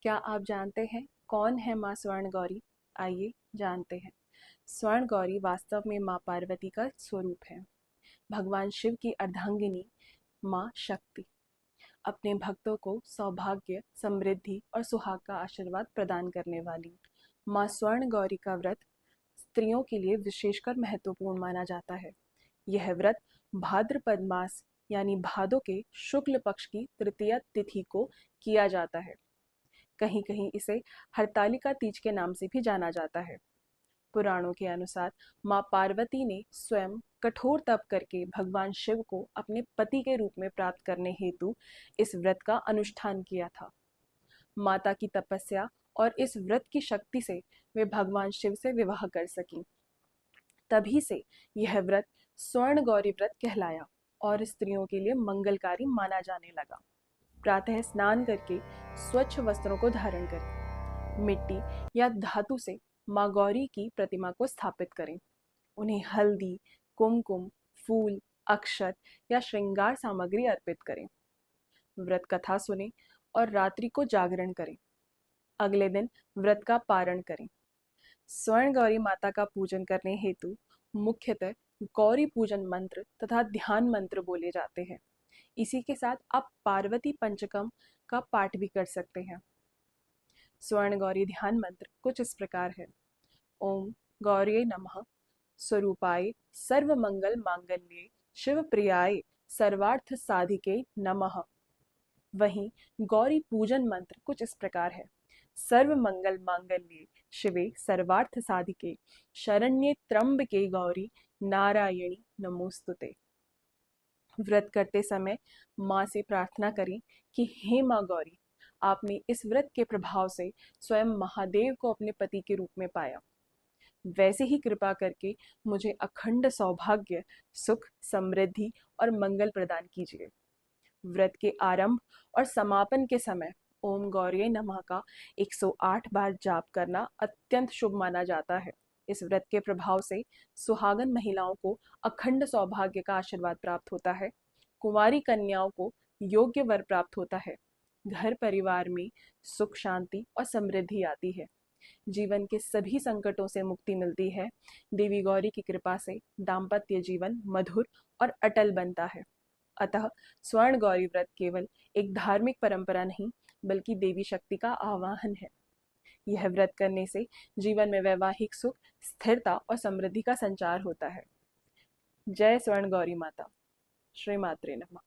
क्या आप जानते हैं कौन है माँ स्वर्ण गौरी? आइए जानते हैं। स्वर्ण गौरी वास्तव में माँ पार्वती का स्वरूप है। भगवान शिव की अर्धांगिनी माँ शक्ति अपने भक्तों को सौभाग्य, समृद्धि और सुहाग का आशीर्वाद प्रदान करने वाली माँ स्वर्ण गौरी का व्रत स्त्रियों के लिए विशेषकर महत्वपूर्ण माना जाता है। यह व्रत भाद्रपद मास यानी भादों के शुक्ल पक्ष की तृतीया तिथि को किया जाता है। कहीं कहीं इसे हरतालिका तीज के नाम से भी जाना जाता है। पुराणों के अनुसार माँ पार्वती ने स्वयं कठोर तप करके भगवान शिव को अपने पति के रूप में प्राप्त करने हेतु इस व्रत का अनुष्ठान किया था। माता की तपस्या और इस व्रत की शक्ति से वे भगवान शिव से विवाह कर सकी। तभी से यह व्रत स्वर्ण गौरी व्रत कहलाया और स्त्रियों के लिए मंगलकारी माना जाने लगा। प्रातः स्नान करके स्वच्छ वस्त्रों को धारण करें। मिट्टी या धातु से माँ गौरी की प्रतिमा को स्थापित करें। उन्हें हल्दी, कुमकुम, फूल, अक्षत या श्रृंगार सामग्री अर्पित करें। व्रत कथा सुने और रात्रि को जागरण करें। अगले दिन व्रत का पारण करें। स्वर्ण गौरी माता का पूजन करने हेतु मुख्यतः गौरी पूजन मंत्र तथा ध्यान मंत्र बोले जाते हैं। इसी के साथ आप पार्वती पंचकम का पाठ भी कर सकते हैं। स्वर्ण गौरी ध्यान मंत्र कुछ इस प्रकार है। ओम गौरी नमः स्वरूपाय सर्वमंगल मांगल्ये शिव प्रियाय सर्वार्थ साधिके नमः। वहीं गौरी पूजन मंत्र कुछ इस प्रकार है। सर्व मंगल मांगल्ये शिवे सर्वार्थ साधिके शरण्ये त्र्यंबके गौरी नारायणी नमोस्तुते। व्रत करते समय माँ से प्रार्थना करें कि हे माँ गौरी, आपने इस व्रत के प्रभाव से स्वयं महादेव को अपने पति के रूप में पाया, वैसे ही कृपा करके मुझे अखंड सौभाग्य, सुख, समृद्धि और मंगल प्रदान कीजिए। व्रत के आरंभ और समापन के समय ओम गौरी नमः का 108 बार जाप करना अत्यंत शुभ माना जाता है। इस व्रत के प्रभाव से सुहागन महिलाओं को अखंड सौभाग्य का आशीर्वाद प्राप्त होता है। कुंवारी कन्याओं को योग्य वर प्राप्त होता है। घर परिवार में सुख, शांति और समृद्धि आती है। जीवन के सभी संकटों से मुक्ति मिलती है। देवी गौरी की कृपा से दाम्पत्य जीवन मधुर और अटल बनता है। अतः स्वर्ण गौरी व्रत केवल एक धार्मिक परंपरा नहीं, बल्कि देवी शक्ति का आवाहन है। यह व्रत करने से जीवन में वैवाहिक सुख, स्थिरता और समृद्धि का संचार होता है। जय स्वर्ण गौरी माता। श्री मात्रे नमः।